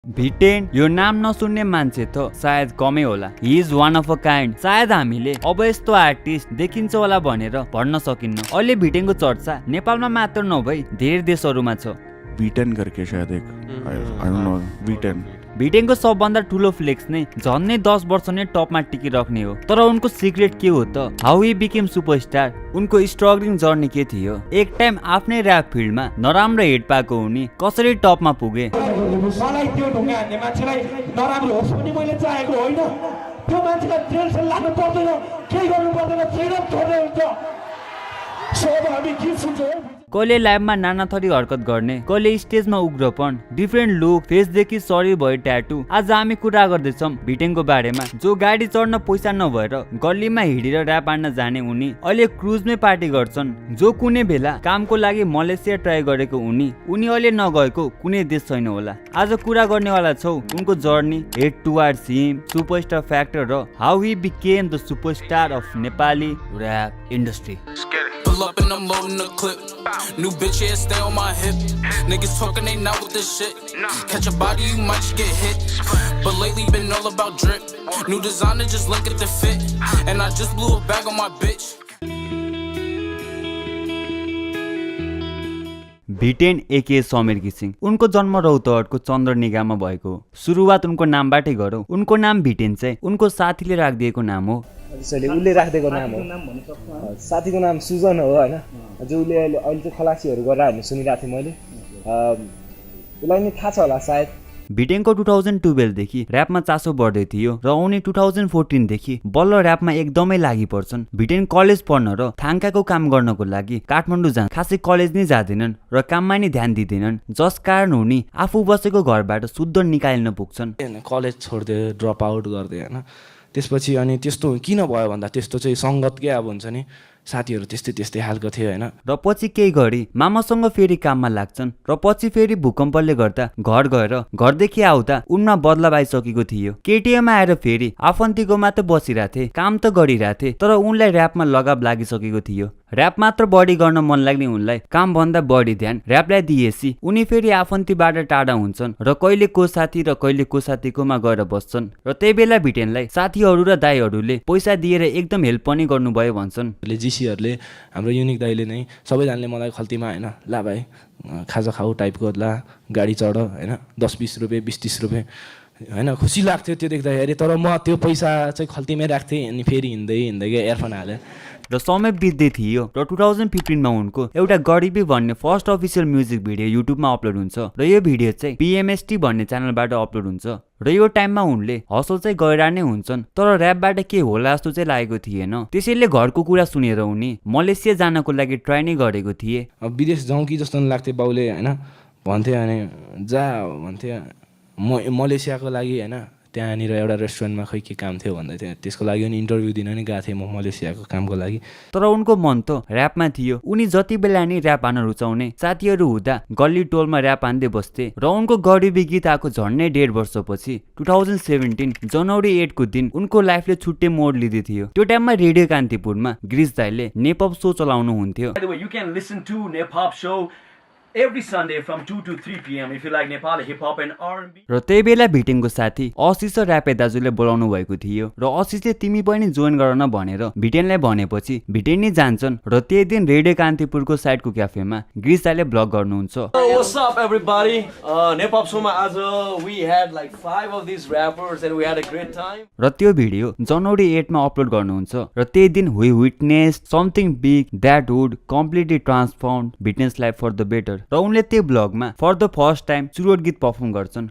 भिटेन यो नाम नसुन्ने मान्छे त सायद कमै होला। He is one of a kind. सायद हामीले अब यस्तो आर्टिस्ट देखिन्छ होला भनेर भन्न सकिन्न। अहिले भिटेनको चर्चा नेपालमा मात्र नभई धेरै देशहरूमा छ। भिटेन करके शायद एक आई डोन्ट नो भिटेन। भिटेनको सबभन्दा ठुलो फ्लेक्स नै झन्नै 10 वर्ष नै टपमा टिकिराख्ने हो। तर उनको सिक्रेट के हो त? How he became superstar. उनको स्ट्रगलिङ जर्नी के थियो? एक टाइम आफ्नै र्याप फिल्डमा नराम्रो हिट पाएको उनी कसरी टपमा पुगे? मलाई त्यो ढुङ्गा हान्ने मान्छेलाई नराम्रो होस् पनि मैले चाहेको होइन। त्यो मान्छेलाई जेल सेल लाग्नु पर्दैन, केही गर्नु पर्दैन, फ्रिडम छोड्दै हुन्छ। सो अब हामी के सुन्छौँ? कहिले लाइभमा नाना थरी हरकत गर्ने, कहिले स्टेजमा उग्रपन, डिफ्रेन्ट लुक, फेसदेखि शरीर भयो ट्याटु। आज हामी कुरा गर्दैछौँ भिटेनको बारेमा, जो गाडी चढ्न पैसा नभएर गल्लीमा हिँडेर र्याप हान्न जाने उनी अहिले क्रुजमै पार्टी गर्छन्। जो कुनै बेला कामको लागि मलेसिया ट्राई गरेको उनी अहिले नगएको कुनै देश छैन होला। आज कुरा गर्नेवाला छौ उनको जर्नी, हेड टुवार्ड्स हिम, सुपरस्टार फ्याक्टर र how he became the superstar of Nepali rap industry. Pull up and I'm loading the clip. New bitch, yeah, stay on my hip. Niggas talking, they not with this shit. Catch a body, you might just get hit. But lately been all about drip. New designer, just look at the fit. And I just blew a bag on my bitch. भिटेन एके समीर घिसिङ। उनको जन्म रौतहटको चन्द्रनिगामा भएको हो। सुरुवात उनको नामबाटै गरौँ। उनको नाम भिटेन चाहिँ उनको साथीले राखिदिएको नाम हो। त्यसैले उसले राखिदिएको नाम हो। साथीको नाम सुजन हो होइन, जो उसले अहिले चाहिँ खलासीहरू गरेर हामी सुनिरहेको थिएँ मैले। उसलाई नि थाहा छ होला सायद। भिटेनको 2012 देखि र्यापमा चासो बढ्दै थियो र उनी 2014 देखि बल्ल र्यापमा एकदमै लागि पर्छन्। भिटेन कलेज पढ्न र थाङ्काको काम गर्नको लागि काठमाडौँ जान, खासै कलेज नै जाँदैनन् र काममा नै ध्यान दिँदैनन्, जस कारण उनी आफू बसेको घरबाट शुद्ध निकालिन पुग्छन्। कलेज छोड्दै ड्रप आउट गर्दै होइन। त्यसपछि अनि त्यस्तो किन भयो भन्दा त्यस्तो चाहिँ सङ्गतकै अब हुन्छ नि, साथीहरू त्यस्तै हालको थियो होइन। र पछि केही घडी मामासँग फेरि काममा लाग्छन् र पछि फेरि भूकम्पले गर्दा घर गएर घरदेखि आउँदा उनमा बदलाव आइसकेको थियो। केटिएममा आएर फेरि आफन्तीको मात्र बसिरहेथे, काम त गरिरहेथे, तर उनलाई र्यापमा लगाव लागिसकेको थियो। र्याप मात्र बढी गर्न मन लाग्ने उनलाई कामभन्दा बढी ध्यान र्यापलाई दिएपछि उनी फेरि आफन्तीबाट टाढा हुन्छन् र कहिले को साथी र कहिले को साथीकोमा गएर बस्छन्। र त्यही बेला भिटेनलाई साथीहरू र दाईहरूले पैसा दिएर एकदम हेल्प पनि गर्नुभयो भन्छन्। जिसीहरूले हाम्रो युनिक दाइले नै सबैजनाले मलाई खल्तीमा होइन, ला भाइ खाजा खाऊ टाइपको, ला गाडी चढ होइन, 10-20 रुपियाँ 20-30 रुपियाँ होइन। खुसी लाग्थ्यो त्यो देख्दाखेरि। तर म त्यो पैसा चाहिँ खल्तीमै राख्थेँ। अनि फेरि हिँड्दै गएँ, एयरफोन हालेँ र समय बित्दै थियो र 2015 मा उनको एउटा गरिबी भन्ने फर्स्ट अफिसियल म्युजिक भिडियो युट्युबमा अपलोड हुन्छ र यो भिडियो चाहिँ PMST भन्ने च्यानलबाट अपलोड हुन्छ। र यो टाइममा उनले हसल चाहिँ गएर नै हुन्छन्, तर र्यापबाट के होला जस्तो चाहिँ लागेको थिएन। त्यसैले घरको कुरा सुनेर उनी मलेसिया जानको लागि ट्राई नै गरेको थिए। अब विदेश जाउँ कि जस्तो लाग्थ्यो बाउले होइन, भन्थे अनि जा भन्थे। म मलेसियाको लागि होइन, त्यहाँनिर एउटा रेस्टुरेन्टमा खै के काम थियो भन्दै थियो, त्यसको लागि पनि इन्टरभ्यू दिन नि गएको थिएँ म मलेसियाको कामको लागि। तर उनको मन त र्यापमा थियो। उनी जति बेला नि र्याप हान्न रुचाउने साथीहरू हुँदा गल्ली टोलमा र्याप हान्दै बस्थे र उनको गरिबी गीत आएको झन्डै 1.5 वर्षपछि 2017 जनवरी 8 को दिन उनको लाइफले छुट्टै मोड लिँदै थियो। त्यो टाइममा रेडियो कान्तिपुरमा ग्रिस दाइले नेपप शो चलाउनु हुन्थ्यो। You can listen to Nepop show every Sunday from 2 to 3 p.m. if you like Nepali hip hop and R&B. र त्यही बेला भिटेनको साथी आशिष र र्यापे दाजुले बोलाउनु भएको थियो र आशिषले तिमी पनि जोइन गर न भनेर भिटेनलाई भनेपछि भिटेन नै जान्छन् र त्यही दिन रेडियो कान्तिपुरको साइडको क्याफेमा ग्रिस दाइले ब्लग गर्नुहुन्छ। What's up everybody? Nepop show ma आज we had like 5 of these rappers and we had a great time. र त्यो भिडियो जनवरी 8 मा अपलोड गर्नुहुन्छ र त्यही दिन we witnessed something big that would completely transform भिटेन्स लाइफ for the better। र उनले त्यो ब्लगमा फर द फर्स्ट टाइम चुरोट गीत पर्फर्म गर्छन्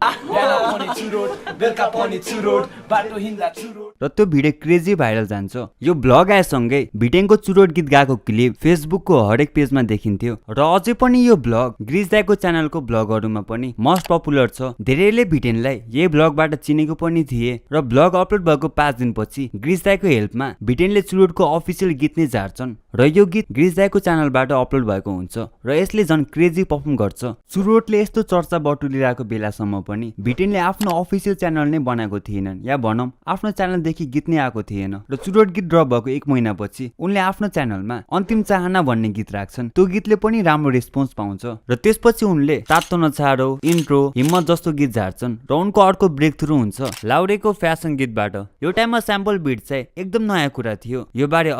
र त्यो भिडियो क्रेजी भाइरल जान्छ। यो ब्लग आएसँगै भिटेनको चुरोट गीत गाएको क्लिप फेसबुकको हरेक पेजमा देखिन्थ्यो र अझै पनि यो ब्लग ग्रिस दाइको च्यानलको ब्लगहरूमा पनि मोस्ट पपुलर छ। धेरैले भिटेनलाई यही ब्लगबाट चिनेको पनि थिए र ब्लग अपलोड भएको 5 दिनपछि ग्रिस दाइको हेल्पमा भिटेनले चुरोटको अफिसियल गीत नै झार्छन् र यो गीत ग्रिस दाइको च्यानलबाट अपलोड भएको हुन्छ र यसले झन् क्रेजी पर्फर्म गर्छ। चुरोटले यस्तो चर्चा बटुलिरहेको बेलासम्म पनि भिटेनले उनले आफ्नो अफिसियल च्यानल नै बनाएको थिएनन् या भनौँ आफ्नो च्यानलदेखि गीत नै आएको थिएन र चुरोट गीत ड्रप भएको 1 महिनापछि उनले आफ्नो च्यानलमा अन्तिम चाहना भन्ने गीत राख्छन्। त्यो गीतले पनि राम्रो रेस्पोन्स पाउँछ र त्यसपछि उनले तातो नछाडो, इन्ट्रो, हिम्मत जस्तो गीत झार्छन् र उनको अर्को ब्रेक थ्रु हुन्छ लाउडेको फ्यासन गीतबाट। यो टाइममा स्याम्पल बिट चाहिँ एकदम नयाँ कुरा थियो। यो बारे